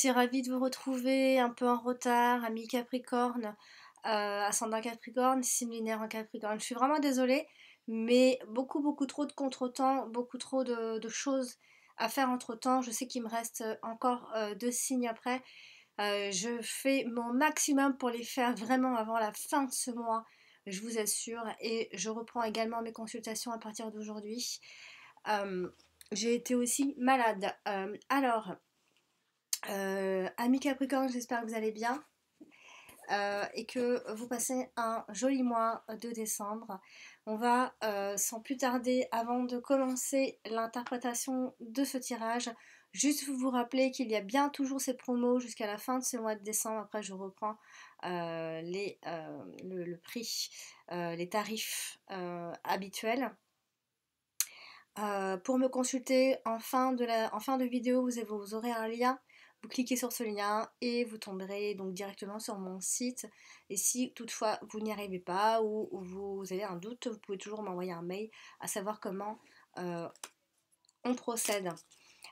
aussi ravie de vous retrouver un peu en retard, amis Capricorne, ascendant Capricorne, signe lunaire en Capricorne. Je suis vraiment désolée, mais beaucoup trop de contretemps, beaucoup trop de choses à faire entre-temps. Je sais qu'il me reste encore deux signes après. Je fais mon maximum pour les faire vraiment avant la fin de ce mois, je vous assure. Et je reprends également mes consultations à partir d'aujourd'hui. Euh, j'ai été aussi malade. Amis Capricorne, j'espère que vous allez bien et que vous passez un joli mois de décembre. On va sans plus tarder, avant de commencer l'interprétation de ce tirage, juste vous rappeler qu'il y a bien toujours ces promos jusqu'à la fin de ce mois de décembre. Après, je reprends le prix, les tarifs habituels. Pour me consulter en fin de vidéo, vous aurez un lien. Vous cliquez sur ce lien et vous tomberez donc directement sur mon site. Et si toutefois vous n'y arrivez pas ou vous avez un doute, vous pouvez toujours m'envoyer un mail à savoir comment on procède.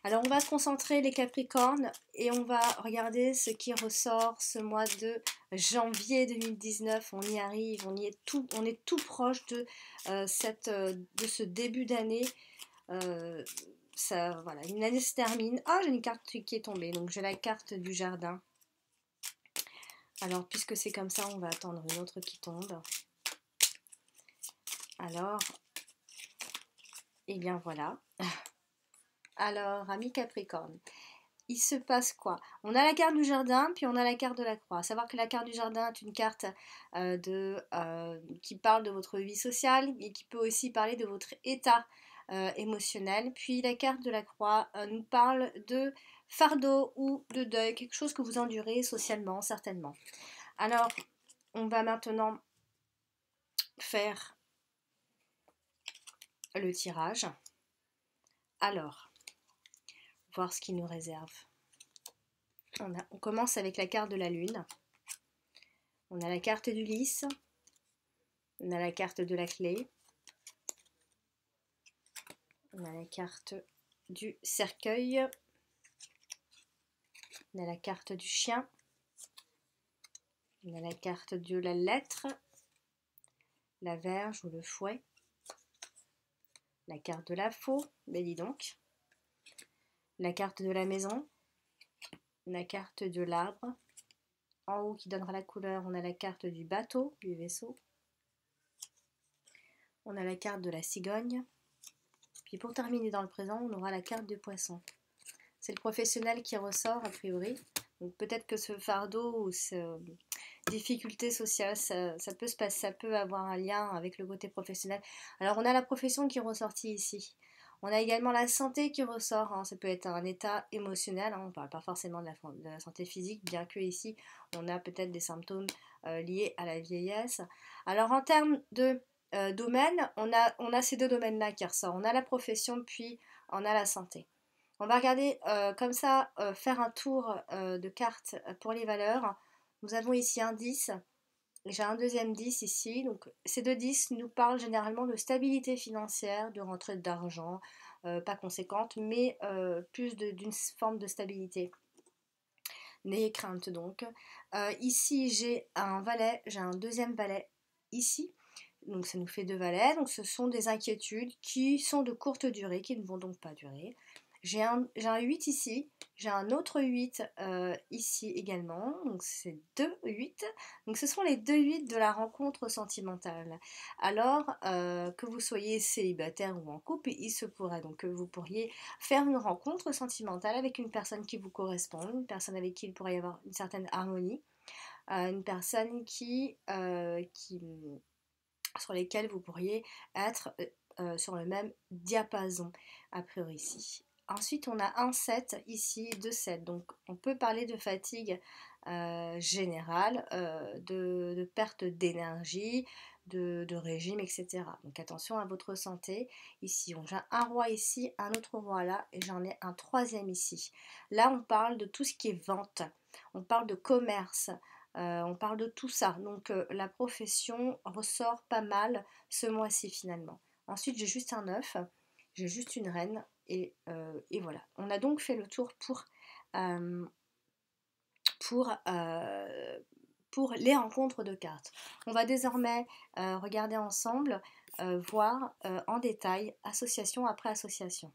Alors on va se concentrer les Capricornes et on va regarder ce qui ressort ce mois de janvier 2019. On y arrive, on est tout proche de ce début d'année. Voilà, une année se termine. Ah, j'ai une carte qui est tombée, donc j'ai la carte du jardin. Alors, puisque c'est comme ça, on va attendre une autre qui tombe. Alors, et bien voilà. Alors, ami Capricorne, il se passe quoi? On a la carte du jardin, puis on a la carte de la croix. À savoir que la carte du jardin est une carte qui parle de votre vie sociale et qui peut aussi parler de votre état émotionnel. Puis la carte de la croix nous parle de fardeau ou de deuil, quelque chose que vous endurez socialement, certainement. Alors, on va maintenant faire le tirage. Alors, voir ce qu'il nous réserve. On commence avec la carte de la lune. On a la carte du lys. On a la carte de la clé. On a la carte du cercueil. On a la carte du chien. On a la carte de la lettre. La verge ou le fouet. La carte de la faux, ben dis donc. La carte de la maison. La carte de l'arbre. En haut qui donnera la couleur, on a la carte du bateau, du vaisseau. On a la carte de la cigogne. Puis pour terminer dans le présent, on aura la carte du poisson. C'est le professionnel qui ressort a priori. Donc peut-être que ce fardeau ou cette difficulté sociale, ça peut avoir un lien avec le côté professionnel. Alors on a la profession qui est ressortie ici. On a également la santé qui ressort, hein. Ça peut être un état émotionnel, hein. On ne parle pas forcément de la santé physique, bien que ici on a peut-être des symptômes liés à la vieillesse. Alors en termes de domaine, on a ces deux domaines-là qui ressortent. On a la profession, puis on a la santé. On va regarder comme ça, faire un tour de cartes pour les valeurs. Nous avons ici un 10. J'ai un deuxième 10 ici, donc ces deux 10 nous parlent généralement de stabilité financière, de rentrée d'argent, pas conséquente, mais plus d'une forme de stabilité. N'ayez crainte donc. Ici j'ai un valet, j'ai un deuxième valet ici, donc ça nous fait deux valets, donc ce sont des inquiétudes qui sont de courte durée, qui ne vont donc pas durer. J'ai un 8 ici, j'ai un autre 8 ici également, donc c'est 2 8. Donc ce sont les deux 8 de la rencontre sentimentale. Alors que vous soyez célibataire ou en couple, il se pourrait donc que vous pourriez faire une rencontre sentimentale avec une personne qui vous correspond, une personne avec qui il pourrait y avoir une certaine harmonie, une personne sur lesquelles vous pourriez être sur le même diapason a priori ici. Ensuite, on a un 7 ici, 2 7. Donc, on peut parler de fatigue générale, de perte d'énergie, de régime, etc. Donc, attention à votre santé. Ici, j'ai un roi ici, un autre roi là, et j'en ai un troisième ici. Là, on parle de tout ce qui est vente. On parle de commerce. On parle de tout ça. Donc, la profession ressort pas mal ce mois-ci finalement. Ensuite, j'ai juste un 9. J'ai juste une reine et voilà. On a donc fait le tour pour pour, euh, pour les rencontres de cartes. On va désormais regarder ensemble, voir en détail association après association.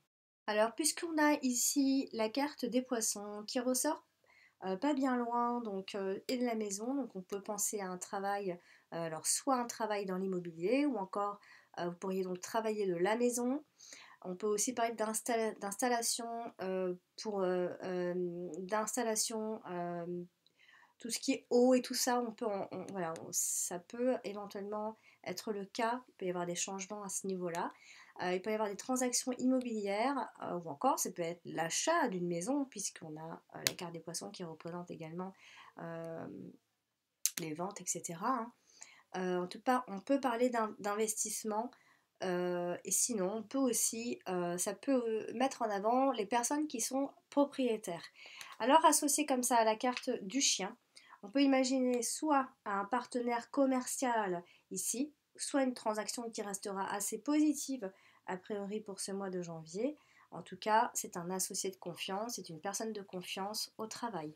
Alors, puisqu'on a ici la carte des poissons qui ressort pas bien loin donc, et de la maison, donc on peut penser à un travail, alors soit un travail dans l'immobilier ou encore vous pourriez donc travailler de la maison. On peut aussi parler d'installation d'installation, tout ce qui est eau et tout ça, voilà, ça peut éventuellement être le cas. Il peut y avoir des changements à ce niveau-là. Il peut y avoir des transactions immobilières ou encore ça peut être l'achat d'une maison puisqu'on a la carte des poissons qui représente également euh, les ventes, etc. Hein. En tout cas, on peut parler d'investissement et sinon, on peut aussi, ça peut mettre en avant les personnes qui sont propriétaires. Alors, associé comme ça à la carte du chien, on peut imaginer soit un partenaire commercial ici, soit une transaction qui restera assez positive a priori pour ce mois de janvier. En tout cas, c'est un associé de confiance, c'est une personne de confiance au travail.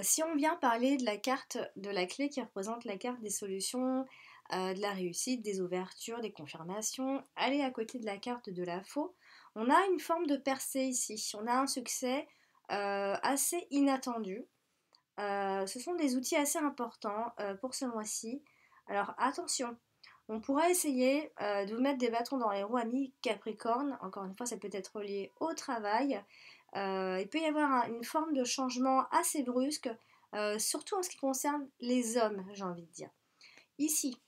Si on vient parler de la carte de la clé qui représente la carte des solutions, de la réussite, des ouvertures, des confirmations, aller à côté de la carte de la faux, on a une forme de percée ici. On a un succès assez inattendu. Ce sont des outils assez importants pour ce mois-ci. Alors attention, on pourrait essayer de vous mettre des bâtons dans les roues amis Capricorne. Encore une fois, ça peut être lié au travail. Il peut y avoir une forme de changement assez brusque, surtout en ce qui concerne les hommes, j'ai envie de dire. Ici,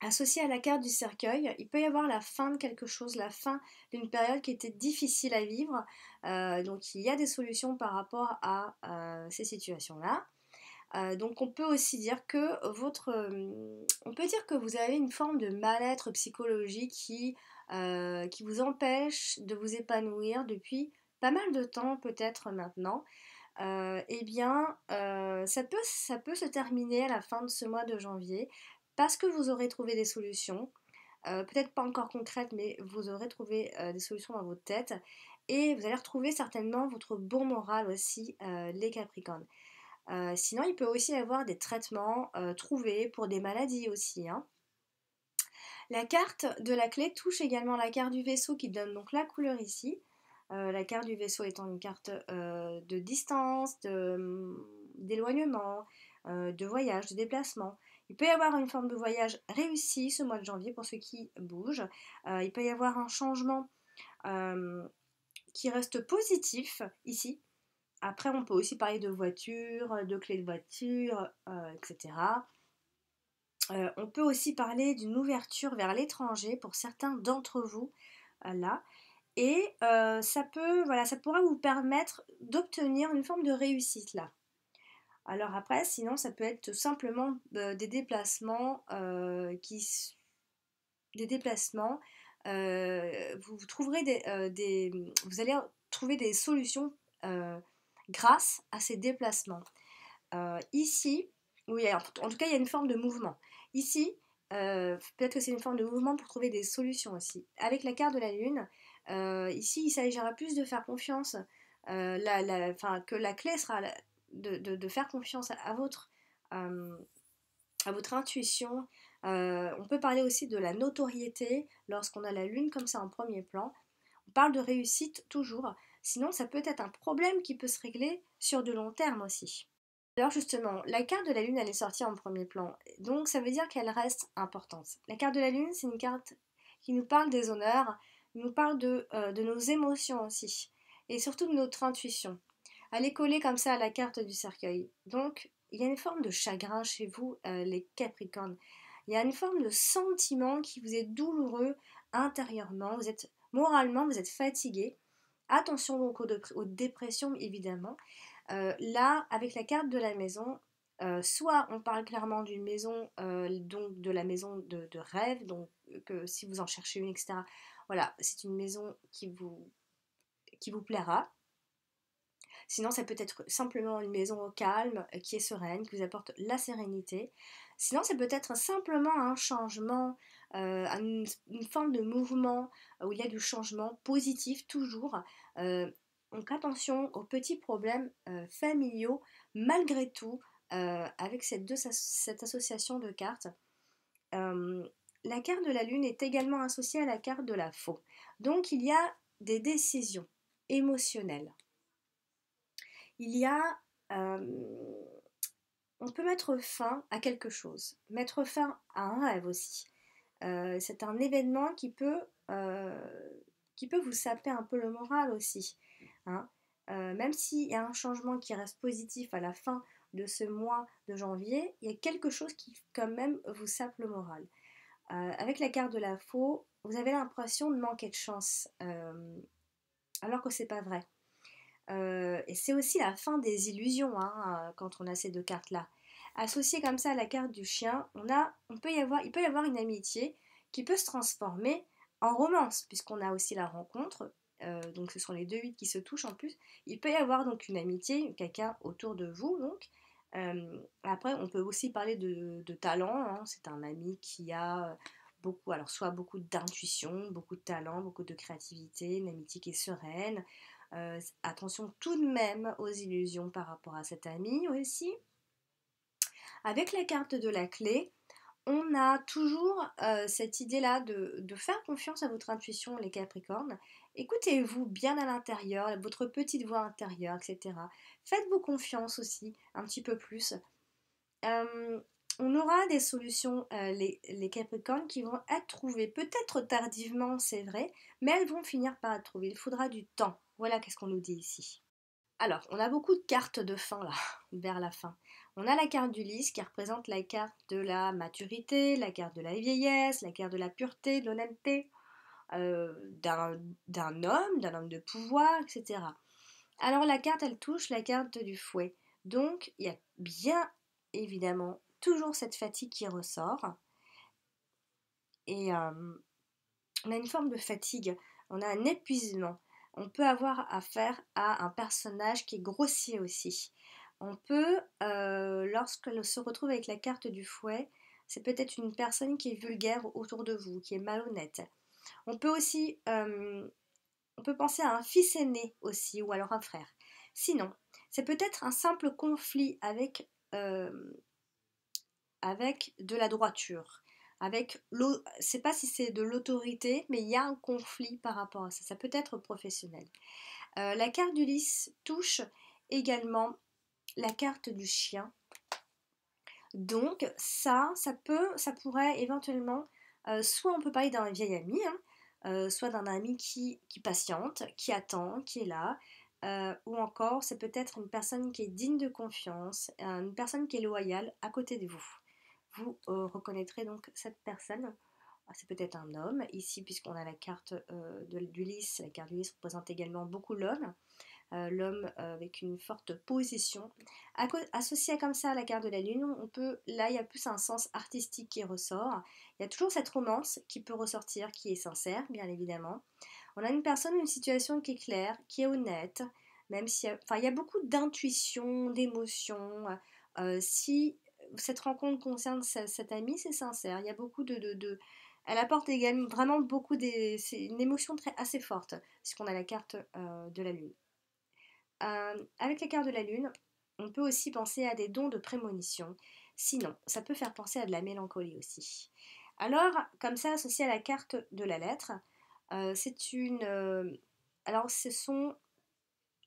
associé à la carte du cercueil, il peut y avoir la fin de quelque chose, la fin d'une période qui était difficile à vivre. Donc il y a des solutions par rapport à ces situations-là. Donc on peut aussi dire que on peut dire que vous avez une forme de mal-être psychologique qui vous empêche de vous épanouir depuis pas mal de temps peut-être maintenant. Eh bien, ça peut se terminer à la fin de ce mois de janvier parce que vous aurez trouvé des solutions, peut-être pas encore concrètes, mais vous aurez trouvé des solutions dans votre tête et vous allez retrouver certainement votre bon moral aussi, les Capricornes. Sinon, il peut aussi y avoir des traitements trouvés pour des maladies aussi. Hein. La carte de la clé touche également la carte du vaisseau qui donne donc la couleur ici. La carte du vaisseau étant une carte de distance, d'éloignement, de voyage, de déplacement. Il peut y avoir une forme de voyage réussi ce mois de janvier pour ceux qui bougent. Il peut y avoir un changement qui reste positif ici. Après, on peut aussi parler de voiture, de clés de voiture, etc. On peut aussi parler d'une ouverture vers l'étranger pour certains d'entre vous, là. Et voilà, ça pourra vous permettre d'obtenir une forme de réussite là. Alors après, sinon, ça peut être tout simplement des déplacements des déplacements. Vous trouverez vous allez trouver des solutions grâce à ces déplacements. Ici, oui, alors, en tout cas, il y a une forme de mouvement. Ici, peut-être que c'est une forme de mouvement pour trouver des solutions aussi. Avec la carte de la Lune, ici, il s'agira plus de faire confiance, que la clé sera de faire confiance euh, à votre intuition. On peut parler aussi de la notoriété lorsqu'on a la Lune comme ça en premier plan. On parle de réussite toujours. Sinon, ça peut être un problème qui peut se régler sur de long terme aussi. Alors justement, la carte de la Lune, elle est sortie en premier plan. Donc ça veut dire qu'elle reste importante. La carte de la Lune, c'est une carte qui nous parle des honneurs, nous parle de nos émotions aussi, et surtout de notre intuition. Elle est collée comme ça à la carte du cercueil. Donc, il y a une forme de chagrin chez vous, les Capricornes. Il y a une forme de sentiment qui vous est douloureux intérieurement. Vous êtes moralement, vous êtes fatigué. Attention donc aux dépressions, évidemment. Là, avec la carte de la maison, soit on parle clairement d'une maison, donc de la maison de rêve, donc que si vous en cherchez une, etc. Voilà, c'est une maison qui vous plaira. Sinon, ça peut être simplement une maison au calme, qui est sereine, qui vous apporte la sérénité. Sinon, ça peut être simplement un changement, une forme de mouvement où il y a du changement positif toujours. Donc attention aux petits problèmes familiaux malgré tout, avec cette association de cartes, la carte de la lune est également associée à la carte de la faux. Donc il y a des décisions émotionnelles. Il y a... on peut mettre fin à quelque chose, mettre fin à un rêve aussi. C'est un événement qui peut vous saper un peu le moral aussi, hein. Même s'il y a un changement qui reste positif à la fin de ce mois de janvier, il y a quelque chose qui quand même vous sape le moral. Avec la carte de la faux, vous avez l'impression de manquer de chance, alors que c'est pas vrai. Et c'est aussi la fin des illusions, hein, quand on a ces deux cartes-là. Associées comme ça à la carte du chien, il peut y avoir une amitié qui peut se transformer en romance, puisqu'on a aussi la rencontre. Donc ce sont les deux 8 qui se touchent en plus. Il peut y avoir donc une amitié, quelqu'un autour de vous. Donc après, on peut aussi parler de talent, hein. C'est un ami qui a beaucoup, alors soit beaucoup d'intuition, beaucoup de talent, beaucoup de créativité, une amitié qui est sereine. Attention tout de même aux illusions par rapport à cet ami aussi. Avec la carte de la clé, on a toujours cette idée-là de faire confiance à votre intuition, les Capricornes. Écoutez-vous bien à l'intérieur, votre petite voix intérieure, etc. Faites-vous confiance aussi, un petit peu plus. On aura des solutions, les Capricornes, qui vont être trouvées, peut-être tardivement, c'est vrai, mais elles vont finir par être trouvées. Il faudra du temps. Voilà qu'est-ce qu'on nous dit ici. Alors, on a beaucoup de cartes de fin là, vers la fin. On a la carte du lys qui représente la carte de la maturité, la carte de la vieillesse, la carte de la pureté, de l'honnêteté, d'un homme de pouvoir, etc. Alors la carte, elle touche la carte du fouet. Donc, il y a bien évidemment toujours cette fatigue qui ressort. Et on a une forme de fatigue, on a un épuisement. On peut avoir affaire à un personnage qui est grossier aussi. On peut, lorsqu'elle se retrouve avec la carte du fouet, c'est peut-être une personne qui est vulgaire autour de vous, qui est malhonnête. On peut aussi, on peut penser à un fils aîné aussi, ou alors un frère. Sinon, c'est peut-être un simple conflit avec de la droiture. C'est pas si c'est de l'autorité, mais il y a un conflit par rapport à ça. Ça peut être professionnel. La carte du lys touche également la carte du chien. Donc ça pourrait éventuellement, soit on peut parler d'un vieil ami, hein, soit d'un ami qui patiente, qui attend, qui est là, ou encore c'est peut-être une personne qui est digne de confiance, une personne qui est loyale à côté de vous. Vous reconnaîtrez donc cette personne. C'est peut-être un homme ici, puisqu'on a la carte du lys. La carte du lys représente également beaucoup l'homme. L'homme avec une forte position. Associé comme ça à la carte de la lune, là il y a plus un sens artistique qui ressort. Il y a toujours cette romance qui peut ressortir, qui est sincère, bien évidemment. On a une personne, une situation qui est claire, qui est honnête, même si, il y a beaucoup d'intuition, d'émotion. Si cette rencontre concerne cet ami, c'est sincère. Il y a beaucoup elle apporte également vraiment c'est une émotion assez forte, puisqu'on a la carte de la lune. Avec la carte de la lune, on peut aussi penser à des dons de prémonition. Sinon, ça peut faire penser à de la mélancolie aussi. Alors, comme ça, associé à la carte de la lettre, alors, ce sont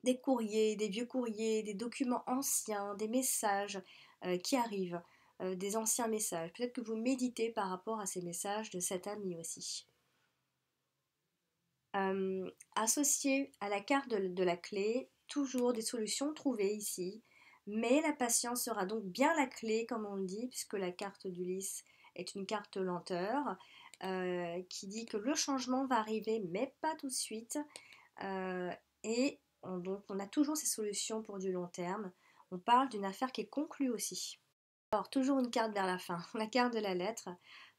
des courriers, des vieux courriers, des documents anciens, des messages qui arrivent, des anciens messages. Peut-être que vous méditez par rapport à ces messages de cet ami aussi. Associé à la carte de la clé, toujours des solutions trouvées ici, mais la patience sera donc bien la clé, comme on le dit, puisque la carte du lys est une carte lenteur, qui dit que le changement va arriver, mais pas tout de suite, et donc on a toujours ces solutions pour du long terme. On parle d'une affaire qui est conclue aussi. Alors toujours une carte vers la fin, la carte de la lettre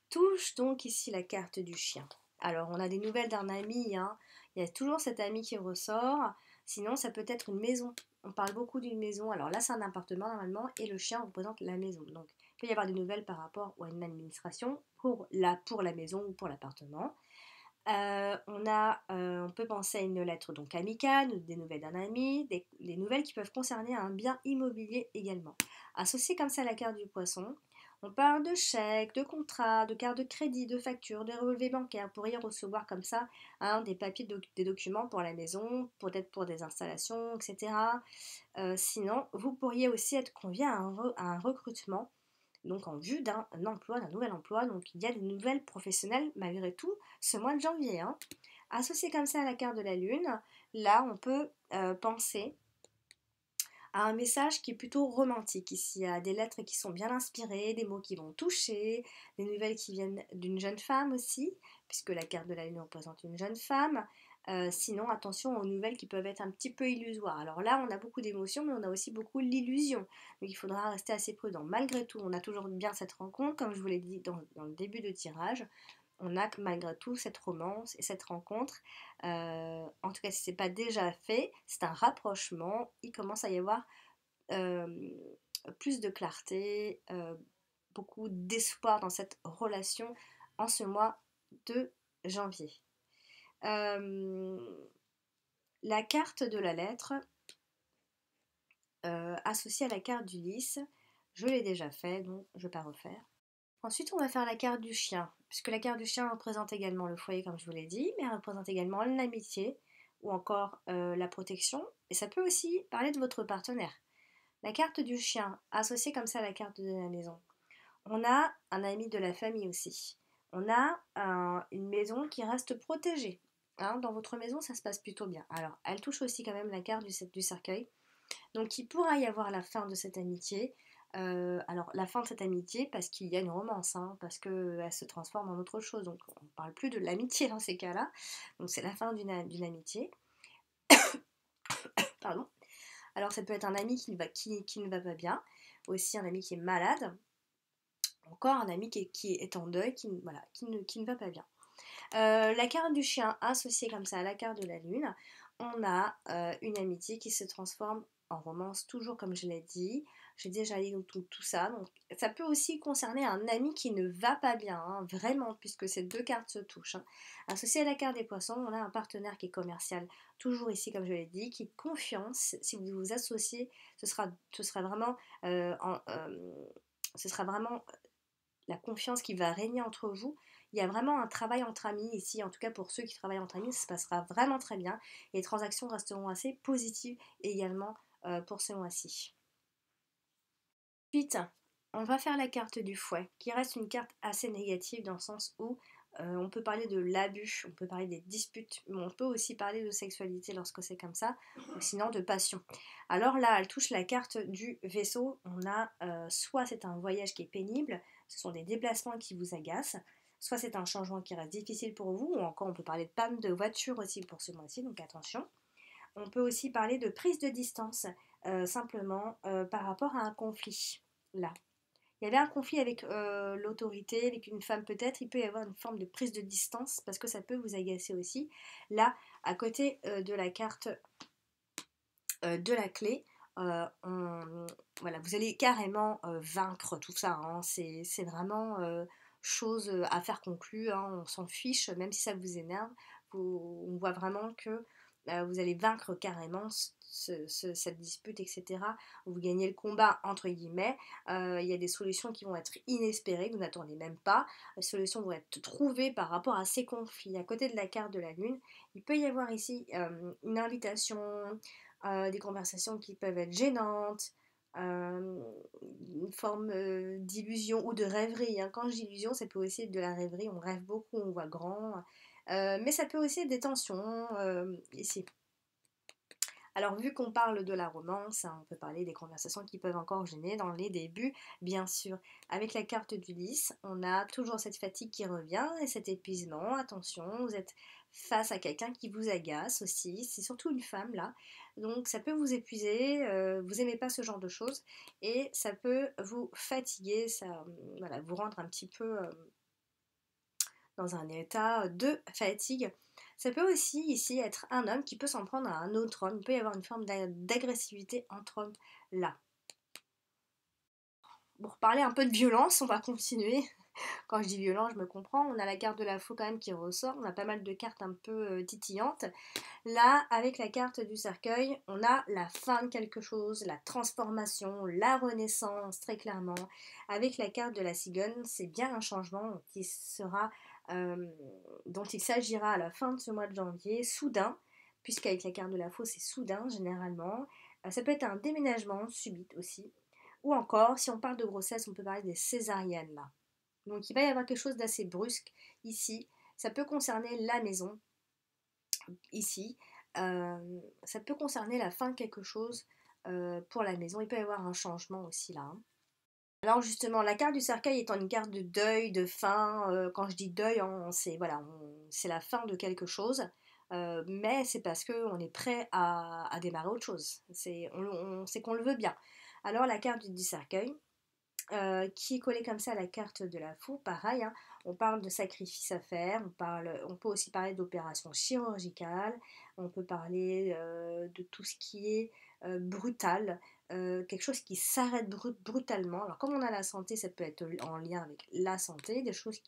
touche donc ici la carte du chien. Alors on a des nouvelles d'un ami, hein. Il y a toujours cet ami qui ressort, sinon ça peut être une maison. On parle beaucoup d'une maison, alors là c'est un appartement normalement et le chien représente la maison. Donc il peut y avoir des nouvelles par rapport à une administration pour la maison ou pour l'appartement. On peut penser à une lettre donc amicale, des nouvelles d'un ami, des nouvelles qui peuvent concerner un bien immobilier également. Associé comme ça à la carte du poisson, on parle de chèques, de contrats, de cartes de crédit, de factures, de relevés bancaires. Vous pourriez recevoir comme ça des papiers, des documents pour la maison, peut-être pour des installations, etc. Sinon, vous pourriez aussi être convié à un recrutement donc en vue d'un emploi, d'un nouvel emploi. Donc il y a des nouvelles professionnelles malgré tout ce mois de janvier, hein. Associé comme ça à la carte de la lune, là on peut penser à un message qui est plutôt romantique. Ici, il y a des lettres qui sont bien inspirées, des mots qui vont toucher, des nouvelles qui viennent d'une jeune femme aussi, puisque la carte de la lune représente une jeune femme. Sinon, attention aux nouvelles qui peuvent être un petit peu illusoires. Alors là, on a beaucoup d'émotions, mais on a aussi beaucoup l'illusion. Donc il faudra rester assez prudent. Malgré tout, on a toujours bien cette rencontre, comme je vous l'ai dit dans le début de tirage. On a malgré tout cette romance et cette rencontre. En tout cas, si ce n'est pas déjà fait, c'est un rapprochement. Il commence à y avoir euh, plus de clarté, beaucoup d'espoir dans cette relation en ce mois de janvier. Euh, la carte de la lettre associée à la carte du lys, je l'ai déjà fait, donc je ne vais pas refaire. Ensuite, on va faire la carte du chien, puisque la carte du chien représente également le foyer, comme je vous l'ai dit, mais elle représente également l'amitié ou encore la protection, et ça peut aussi parler de votre partenaire. La carte du chien, associée comme ça à la carte de la maison. On a un ami de la famille aussi. On a une maison qui reste protégée. Hein, dans votre maison, ça se passe plutôt bien. Alors, elle touche aussi quand même la carte du cercueil. Donc, il pourra y avoir la fin de cette amitié. Alors, la fin de cette amitié parce qu'il y a une romance, hein, parce qu'elle se transforme en autre chose. Donc, on ne parle plus de l'amitié dans ces cas-là. Donc, c'est la fin d'une amitié. Pardon. Alors, ça peut être un ami qui ne va pas bien, aussi un ami qui est malade, encore un ami qui est en deuil, voilà, qui ne va pas bien. La carte du chien associée comme ça à la carte de la lune, on a une amitié qui se transforme en romance, toujours comme je l'ai dit. J'ai déjà dit tout ça. Donc, ça peut aussi concerner un ami qui ne va pas bien, hein, vraiment, puisque ces deux cartes se touchent, hein. Associé à la carte des poissons, on a un partenaire qui est commercial, toujours ici, comme je l'ai dit, qui est confiance. Si vous vous associez, ce sera vraiment, ce sera vraiment la confiance qui va régner entre vous. Il y a vraiment un travail entre amis ici, en tout cas pour ceux qui travaillent entre amis, ça se passera vraiment très bien. Et les transactions resteront assez positives également pour ce mois-ci. Ensuite, on va faire la carte du fouet, qui reste une carte assez négative dans le sens où on peut parler de l'abus, on peut parler des disputes, mais on peut aussi parler de sexualité lorsque c'est comme ça, ou sinon de passion. Alors là, elle touche la carte du vaisseau. On a soit c'est un voyage qui est pénible, ce sont des déplacements qui vous agacent, soit c'est un changement qui reste difficile pour vous, ou encore on peut parler de panne de voiture aussi pour ce mois-ci, donc attention. On peut aussi parler de prise de distance, simplement par rapport à un conflit. Là, il y avait un conflit avec l'autorité, avec une femme peut-être, il peut y avoir une forme de prise de distance parce que ça peut vous agacer aussi. Là, à côté de la carte de la clé, voilà, vous allez carrément vaincre tout ça, hein. C'est vraiment chose à faire conclure, hein. On s'en fiche, même si ça vous énerve. On voit vraiment que vous allez vaincre carrément cette dispute, etc. Vous gagnez le combat, entre guillemets. Il y a des solutions qui vont être inespérées, que vous n'attendez même pas. Les solutions vont être trouvées par rapport à ces conflits. À côté de la carte de la lune, il peut y avoir ici une invitation, des conversations qui peuvent être gênantes, une forme d'illusion ou de rêverie, hein. Quand je dis illusion, ça peut aussi être de la rêverie, on rêve beaucoup, on voit grand, mais ça peut aussi être des tensions ici. Alors vu qu'on parle de la romance, hein, on peut parler des conversations qui peuvent encore gêner dans les débuts, bien sûr. Avec la carte du lys, on a toujours cette fatigue qui revient et cet épuisement. Attention, vous êtes face à quelqu'un qui vous agace aussi, c'est surtout une femme là, donc ça peut vous épuiser, vous n'aimez pas ce genre de choses et ça peut vous fatiguer, ça, voilà, vous rendre un petit peu dans un état de fatigue. Ça peut aussi ici être un homme qui peut s'en prendre à un autre homme. Il peut y avoir une forme d'agressivité entre hommes là. Pour parler un peu de violence, on va continuer. Quand je dis violent, je me comprends. On a la carte de la faux quand même qui ressort. On a pas mal de cartes un peu titillantes. Là, avec la carte du cercueil, on a la fin de quelque chose, la transformation, la renaissance, très clairement. Avec la carte de la cigogne, c'est bien un changement qui sera, dont il s'agira à la fin de ce mois de janvier, soudain, puisqu'avec la carte de la faux, c'est soudain généralement. Ça peut être un déménagement subit aussi. Ou encore, si on parle de grossesse, on peut parler des césariennes là. Donc il va y avoir quelque chose d'assez brusque ici. Ça peut concerner la maison ici. Ça peut concerner la fin de quelque chose pour la maison. Il peut y avoir un changement aussi là, hein. Alors justement, la carte du cercueil étant une carte de deuil, de fin, quand je dis deuil, hein, c'est voilà, c'est la fin de quelque chose, mais c'est parce qu'on est prêt à démarrer autre chose. C'est qu'on le veut bien. Alors la carte du cercueil, qui est collée comme ça à la carte de la fou, pareil, hein, on parle de sacrifice à faire, on peut aussi parler d'opération chirurgicale, on peut parler de tout ce qui est brutal, quelque chose qui s'arrête brutalement. Alors comme on a la santé, ça peut être en lien avec la santé, des choses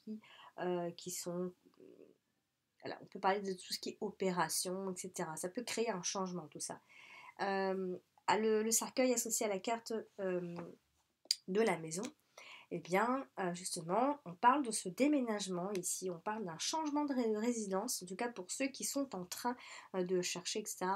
qui sont... Voilà, on peut parler de tout ce qui est opération, etc. Ça peut créer un changement, tout ça. Le cercueil associé à la carte de la maison, eh bien, justement, on parle de ce déménagement ici, on parle d'un changement de résidence, en tout cas pour ceux qui sont en train de chercher, etc.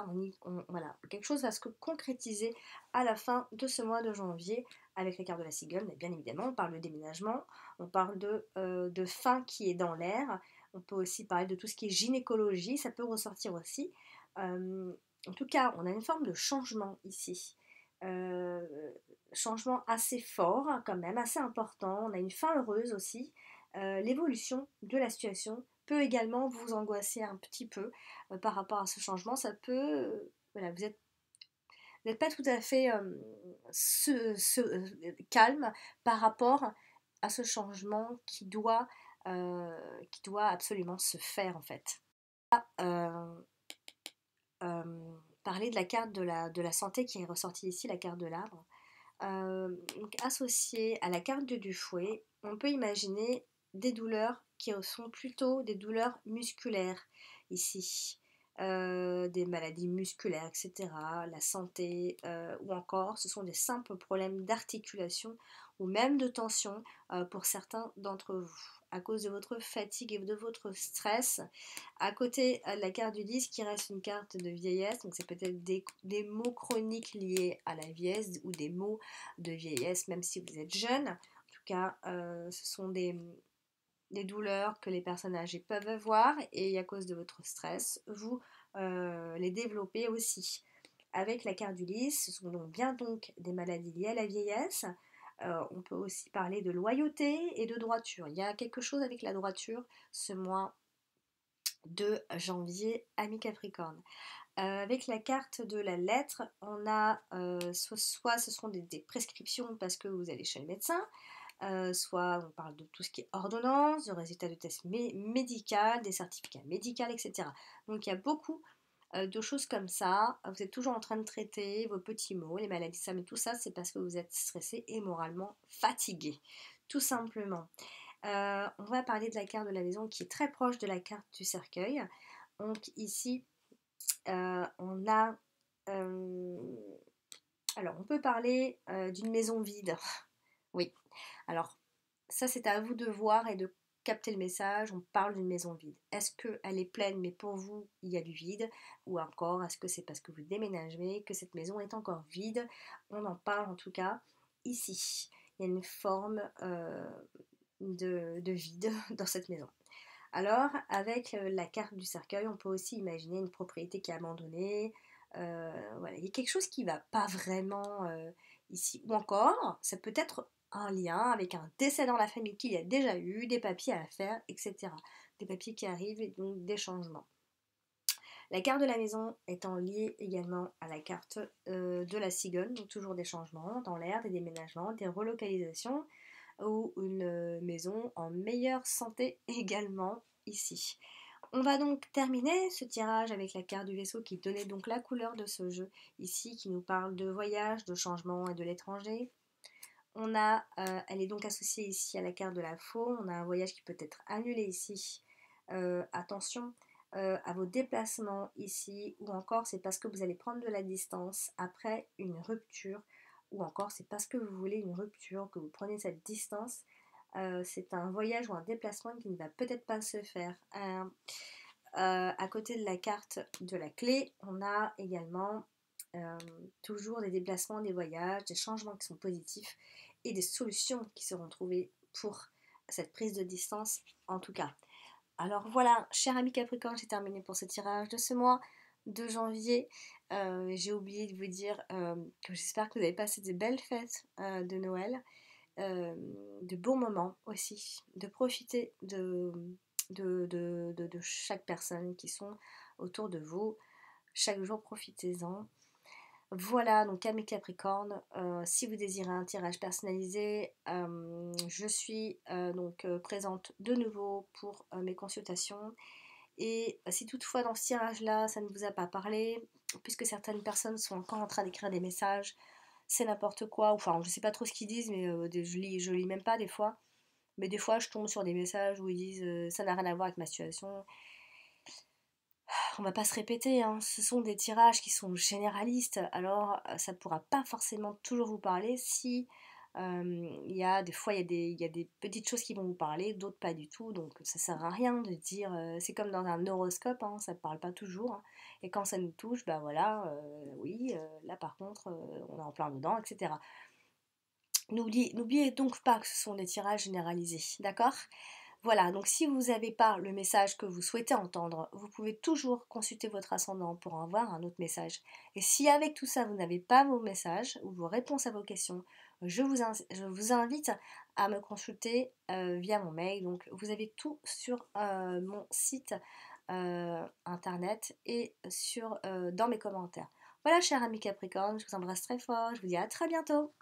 Voilà, quelque chose va se concrétiser à la fin de ce mois de janvier avec la carte de la cigogne, mais bien évidemment, on parle de déménagement, on parle de fin qui est dans l'air, on peut aussi parler de tout ce qui est gynécologie, ça peut ressortir aussi. En tout cas, on a une forme de changement ici. Euh, Changement assez fort, hein, quand même, assez important. On a une fin heureuse aussi. L'évolution de la situation peut également vous angoisser un petit peu par rapport à ce changement. Ça peut... voilà, vous n'êtes pas tout à fait calme par rapport à ce changement qui doit absolument se faire en fait. Euh, Parler de la carte de la santé qui est ressortie ici, la carte de l'arbre. Donc associé à la carte du fouet, on peut imaginer des douleurs qui sont plutôt des douleurs musculaires ici. Des maladies musculaires, etc., la santé, ou encore ce sont des simples problèmes d'articulation ou même de tension pour certains d'entre vous à cause de votre fatigue et de votre stress. À côté de la carte du 10 qui reste une carte de vieillesse, donc c'est peut-être des maux chroniques liés à la vieillesse ou des maux de vieillesse même si vous êtes jeune. En tout cas, ce sont des douleurs que les personnes âgées peuvent avoir et à cause de votre stress, vous les développez aussi. Avec la carte du lys, ce sont donc bien donc des maladies liées à la vieillesse. On peut aussi parler de loyauté et de droiture. Il y a quelque chose avec la droiture ce mois de janvier, ami Capricorne. Avec la carte de la lettre, on a soit ce sont des prescriptions parce que vous allez chez le médecin, soit on parle de tout ce qui est ordonnance, de résultats de tests médicaux, des certificats médicaux, etc. Donc il y a beaucoup de choses comme ça. Vous êtes toujours en train de traiter vos petits maux, les maladies, ça, mais tout ça, c'est parce que vous êtes stressé et moralement fatigué, tout simplement. On va parler de la carte de la maison qui est très proche de la carte du cercueil. Donc ici, on a... alors, on peut parler d'une maison vide. Oui. Alors, ça, c'est à vous de voir et de capter le message. On parle d'une maison vide. Est-ce qu'elle est pleine, mais pour vous, il y a du vide? Ou encore, est-ce que c'est parce que vous déménagez que cette maison est encore vide? On en parle en tout cas ici. Il y a une forme de vide dans cette maison. Alors, avec la carte du cercueil, on peut aussi imaginer une propriété qui est abandonnée. Voilà, il y a quelque chose qui ne va pas vraiment ici. Ou encore, ça peut être un lien avec un décès dans la famille qu'il y a déjà eu, des papiers à faire, etc. Des papiers qui arrivent et donc des changements. La carte de la maison étant liée également à la carte de la cigogne, donc toujours des changements dans l'air, des déménagements, des relocalisations, ou une maison en meilleure santé également ici. On va donc terminer ce tirage avec la carte du vaisseau qui donnait donc la couleur de ce jeu ici, qui nous parle de voyage, de changement et de l'étranger. elle est donc associée ici à la carte de la faune. On a un voyage qui peut être annulé ici. Attention à vos déplacements ici, ou encore c'est parce que vous allez prendre de la distance après une rupture, ou encore c'est parce que vous voulez une rupture que vous prenez cette distance. C'est un voyage ou un déplacement qui ne va peut-être pas se faire. À côté de la carte de la clé, on a également euh, toujours des déplacements, des voyages, des changements qui sont positifs et des solutions qui seront trouvées pour cette prise de distance en tout cas. Alors voilà, cher ami Capricorne, j'ai terminé pour ce tirage de ce mois de janvier. J'ai oublié de vous dire que j'espère que vous avez passé de belles fêtes de Noël, de bons moments aussi, de profiter de chaque personne qui sont autour de vous. Chaque jour, profitez-en. Voilà, donc à mes Capricornes, si vous désirez un tirage personnalisé, je suis présente de nouveau pour mes consultations. Et si toutefois dans ce tirage-là, ça ne vous a pas parlé, puisque certaines personnes sont encore en train d'écrire des messages, c'est n'importe quoi, enfin je sais pas trop ce qu'ils disent, mais je lis même pas des fois. Mais des fois je tombe sur des messages où ils disent ça n'a rien à voir avec ma situation. On va pas se répéter, hein, ce sont des tirages qui sont généralistes, alors ça ne pourra pas forcément toujours vous parler si il y a des fois il y a des petites choses qui vont vous parler, d'autres pas du tout, donc ça sert à rien de dire, c'est comme dans un horoscope, hein, ça ne parle pas toujours, hein, et quand ça nous touche, bah voilà, oui, là par contre, on est en plein dedans, etc. N'oubliez donc pas que ce sont des tirages généralisés, d'accord? Voilà, donc si vous n'avez pas le message que vous souhaitez entendre, vous pouvez toujours consulter votre ascendant pour avoir un autre message. Et si avec tout ça, vous n'avez pas vos messages ou vos réponses à vos questions, je vous invite à me consulter via mon mail. Donc vous avez tout sur mon site internet et dans mes commentaires. Voilà, cher ami Capricorne, je vous embrasse très fort, je vous dis à très bientôt.